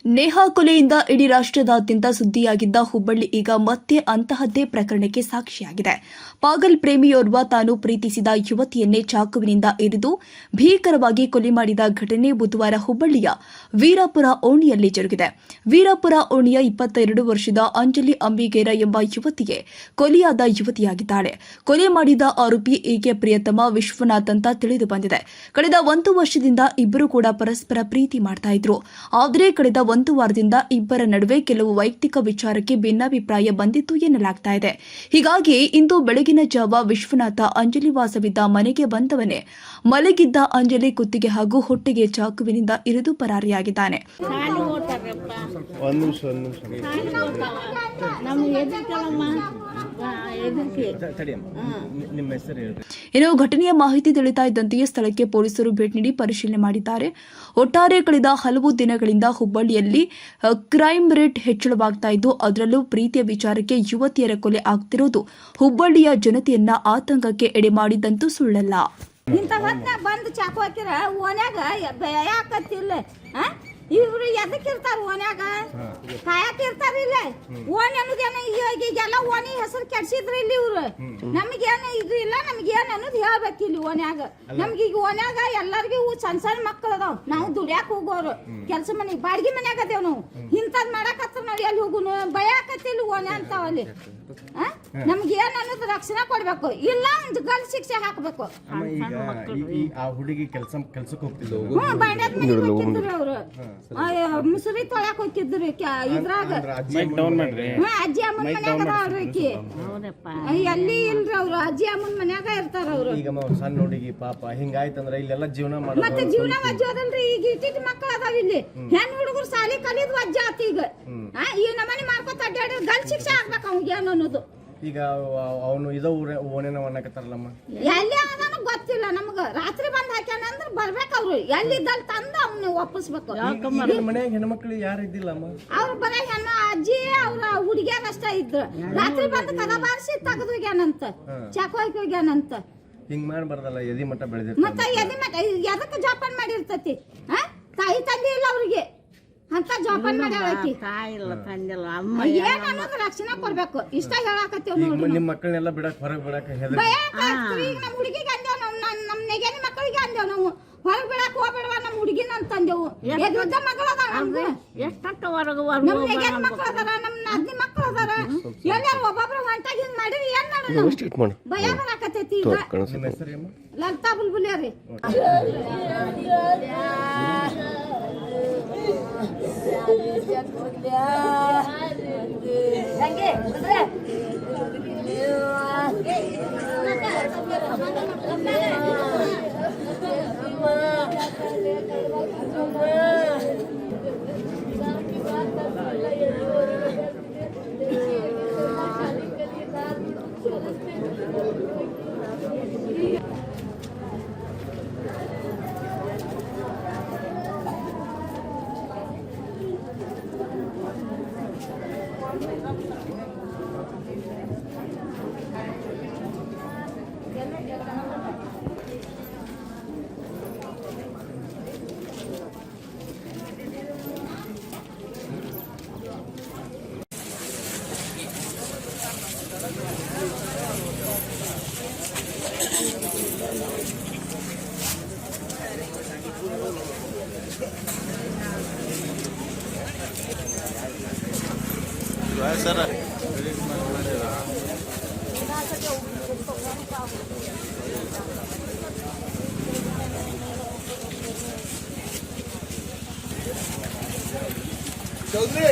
ನೇಹಾ ಕೊಲೆಯಿಂದ ಇಡೀ ರಾಷ್ಟ್ರದಾದ್ಯಂತ ಸುದ್ದಿಯಾಗಿದ್ದ ಹುಬ್ಬಳ್ಳಿ ಈಗ ಮತ್ತೆ ಅಂತಹದ್ದೇ ಪ್ರಕರಣಕ್ಕೆ ಸಾಕ್ಷಿಯಾಗಿದೆ. ಪಾಗಲ್ ಪ್ರೇಮಿಯೋರ್ವ ತಾನು ಪ್ರೀತಿಸಿದ ಯುವತಿಯನ್ನೇ ಚಾಕುವಿನಿಂದ ಇರಿದು ಭೀಕರವಾಗಿ ಕೊಲೆ ಮಾಡಿದ ಘಟನೆ ಬುಧವಾರ ಹುಬ್ಬಳ್ಳಿಯ ವೀರಾಪುರ ಓಣಿಯಲ್ಲಿ ಜರುಗಿದೆ. ವೀರಾಪುರ ಓಣಿಯ 22 ವರ್ಷದ ಅಂಜಲಿ ಅಂಬಿಗೇರ ಎಂಬ ಯುವತಿಗೆ ಕೊಲೆಯಾದ ಯುವತಿಯಾಗಿದ್ದಾಳೆ. ಕೊಲೆ ಮಾಡಿದ ಆರೋಪಿ ಈಕೆ ಪ್ರಿಯತಮ ವಿಶ್ವನಾಥ್ ಅಂತ ತಿಳಿದು ಬಂದಿದೆ. ಕಳೆದ 1 ವರ್ಷದಿಂದ ಇಬ್ಬರು ಕೂಡ ಪರಸ್ಪರ ಪ್ರೀತಿ ಮಾಡ್ತಾ ಇದ್ರು. ಆದರೆ ಕಳೆದ 1 ವಾರದಿಂದ ಇಬ್ಬರ ನಡುವೆ ಕೆಲವು ವೈಯಕ್ತಿಕ ವಿಚಾರಕ್ಕೆ ಭಿನ್ನಾಭಿಪ್ರಾಯ ಬಂದಿತ್ತು ಎನ್ನಲಾಗ್ತಾ ಇದೆ. ಹೀಗಾಗಿ ಇಂದು ಬೆಳಗಿನ ಜಾವ ವಿಶ್ವನಾಥ ಅಂಜಲಿ ವಾಸವಿದ್ದ ಮನೆಗೆ ಬಂದವನೇ ಮಲಗಿದ್ದ ಅಂಜಲಿ ಕುತ್ತಿಗೆ ಹಾಗೂ ಹೊಟ್ಟೆಗೆ ಚಾಕುವಿನಿಂದ ಇರಿದು ಪರಾರಿಯಾಗಿದ್ದಾನೆ. ಇನ್ನು ಘಟನೆಯ ಮಾಹಿತಿ ತಿಳಿತಾ ಇದ್ದಂತೆಯೇ ಸ್ಥಳಕ್ಕೆ ಪೊಲೀಸರು ಭೇಟಿ ನೀಡಿ ಪರಿಶೀಲನೆ ಮಾಡಿದ್ದಾರೆ. ಒಟ್ಟಾರೆ ಕಳೆದ ಹಲವು ದಿನಗಳಿಂದ ಹುಬ್ಬಳ್ಳಿಯಲ್ಲಿ ಕ್ರೈಮ್ ರೇಟ್ ಹೆಚ್ಚಳವಾಗ್ತಾ ಇದ್ದು, ಅದರಲ್ಲೂ ಪ್ರೀತಿಯ ವಿಚಾರಕ್ಕೆ ಯುವತಿಯರ ಕೊಲೆ ಆಗ್ತಿರೋದು ಹುಬ್ಬಳ್ಳಿಯ ಜನತೆಯನ್ನ ಆತಂಕಕ್ಕೆ ಎಡೆ ಮಾಡಿದಂತೂ ಸುಳ್ಳಲ್ಲ. ಇಂಥ ಹೊತ್ನಾಗ ಬಂದು ಚಾಕು ಹಾಕಿರ ಓನ್ಯಾಗ ಯಾಕತ್ತಿಲ್ಲ ಇವ್ರು ಎದಕ್ಕಿರ್ತಾರ ಓನ್ಯಾಗ ಕಾಯಕಿರ್ತಾರ ಇಲ್ಲ ಓನ್ ಅನ್ನೋದೇನ ಈಗೆಲ್ಲ ಓನಿ ಹೆಸರು ಕೆಡ್ಸಿದ್ರಿ ಇಲ್ಲಿ ಇವ್ರು ನಮಗೇನು ಇದು ಇಲ್ಲ ನಮ್ಗೇನು ಅನ್ನೋದು ಹೇಳ್ಬೇಕು ಇಲ್ಲಿ ಓನ್ಯಾಗ ನಮ್ಗೆ ಈಗ ಓನ್ಯಾಗ ಎಲ್ಲರಿಗೂ ಸಣ್ಣ ಸಣ್ಣ ಮಕ್ಕಳು ಅದಾವ. ನಾವು ದುಡ್ಯಾಕ ಹೋಗೋರು ಕೆಲಸ ಮನೆಗೆ ಬಾಡಿಗೆ ಮನ್ಯಾಗ ಅದೇವ್ ನಾವು ಇಂಥದ್ ಮಾಡಾಕತ್ರ ನಾವು ಎಲ್ಲಿ ಹೋಗುನು ಭಯಾಕತ್ತಿಲ್ಲ ಓನ್ಯ ಅಂತಾವಲ್ಲಿ. ನಮ್ಗೇನ್ ಅನ್ನೋದು ರಕ್ಷಣೆ ಕೊಡ್ಬೇಕು, ಇಲ್ಲ ಒಂದು ಗಲ್ ಶಿಕ್ಷೆ ಹಾಕ್ಬೇಕು. ಅವ್ರು ಮುಸುರಿ ತೊಳ್ಯಾಕ ಹೋಗಿದ್ರು ಇದ್ರಾಗ ಅಜ್ಜಿ ಅಮ್ಮನ ಮನ್ಯಾಗ ಅದಾಳ್ರಿ. ಎಲ್ಲಿ ಇಲ್ರಿ ಅವ್ರು ಅಜ್ಜಿ ಅಮ್ಮನ ಮನ್ಯಾಗ ಇರ್ತಾರ ಅವ್ರು. ಸಣ್ಣ ಹುಡುಗಿ ಪಾಪ ಹಿಂಗಾಯ್ತಂದ್ರ ಇಲ್ಲೆಲ್ಲ ಜೀವನ ಮತ್ತೆ ಜೀವನ ವಜ್ಜ ಅದಲ್ರಿ. ಈಗ ಇಟ್ಟಿಟ್ಟು ಮಕ್ಕಳು ಅದಾವ ಇಲ್ಲಿ ಹೆಣ್ ಹುಡುಗರು ಸಾಲಿ ಕಲಿದ್ ವಜ್ಜ ಆತ. ಈಗ ಈ ನಮ್ಮನೆ ಮಾಡ್ಕೊತ ಅಡ್ಡಾಡಿ ಗಲ್ ಶಿಕ್ಷೆ ಹಾಕ್ಬೇಕು ಅವ್ಗೆ ಏನು ಅನ್ನೋದು. ಈಗ ಅವನು ಇದ ಓನೇನ ಅನ್ನಕತ್ತಾರಲ್ಲಮ್ಮ ಎಲ್ಲಿ ಅದನ್ನ ಗೊತ್ತಿಲ್ಲ ನಮಗ. ರಾತ್ರಿ ಬಂದ್ ಹಾಕ್ಯಾನ ಅಂದ್ರ ಬರ್ಬೇಕು ಅವ್ರು ಎಲ್ಲಿದ್ದಲ್ಲಿ ತಂದು ಅವ್ನ ವಾಪಸ್ಬೇಕು. ಮನ್ಯಾಗ ಹೆಣ್ಮಕ್ಳು ಯಾರು ಇದ್ದಿಲ್ಲಮ್ಮ, ಅವ್ರು ಬರ ಹೆಣ್ಣ ಅಜ್ಜಿ ಅವ್ರ ಹುಡುಗಿಯಾಗ ಅಷ್ಟ ಇದ್ರು. ರಾತ್ರಿ ಬಂದ್ ಕದ ಬಾರಿಸಿ ತೆಗೆದು ಹೋಗ್ಯಾನಂತ, ಚಾಕು ಹಾಕಿ ಹೋಗ್ಯಾನಂತ. ಹಿಂಗ್ ಮಾಡ್ಬಾರ್ದಲ್ಲ, ಎದಿ ಮಟ್ಟ ಬೆಳೆದಿರ್ತ. ಮತ್ತೆ ಎದಿ ಮಟ್ಟ ಎದಕ್ಕೆ ಜೋಪಾನ ಮಾಡಿರ್ತತಿ? ತಾಯಿ ತಂದೆ ಇಲ್ಲ ಅವ್ರಿಗೆ ಅಂತ ಜೋಪಾನ ಮಾಡ್ಯಾಳಕಿ. ಏನ್ ಅನ್ನೋದು ರಕ್ಷಣೆ ಕೊಡ್ಬೇಕು. ಇಷ್ಟ ಹೇಳಾಕತ್ತೀವಿ ನೋಡಿ. ನಿಮ್ ಮಕ್ಕಳನ್ನೆಲ್ಲ ಬಿಡಕ್ ಹೊರಗೆ ಬಿಡಕ್ ಈಗ ನಮ್ಮ ಹುಡುಗಿಗೆ ಅಂದೇವ್ ನಾವು, ನಮ್ಮ ನೆಗೆನಿ ಮಕ್ಕಳಿಗೆ ಅಂದೇವ್ ನಾವು ಹೊರಗೆ ಬಿಡಕ್ ಹೋಗ್ಬೇಡವ ನಮ್ಮ ಹುಡುಗಿನ ಅಂತಂದೇವು. ಎದ್ದ ಮಕ್ಕಳು ಅದಾರ ನಮ್ಗೆ, ಎಷ್ಟಟ್ಟು ಹೊರಗೆ ನಮ್ಮ ನೆಗೆನಿ ಮಕ್ಕಳು ಅದಾರ, ನಮ್ಮ ನಾದ್ನಿ ಮಕ್ಕಳು ಅದಾರ. ಎಲ್ಲಾರು ಒಬ್ಬೊಬ್ರು ಹೊಂಟಾಗಿ ಹಿಂಗ್ ಮಾಡಿರಿ ಏನ್ ಮಾಡೋಣ? ಭಯ ಬರಾಕತ್ತೈತಿ. ಈಗ ಲಲಿತಾ ಬುಲ್ಬುಲಿಯ ರೀ. ಸರ್ ಚೌಧರಿ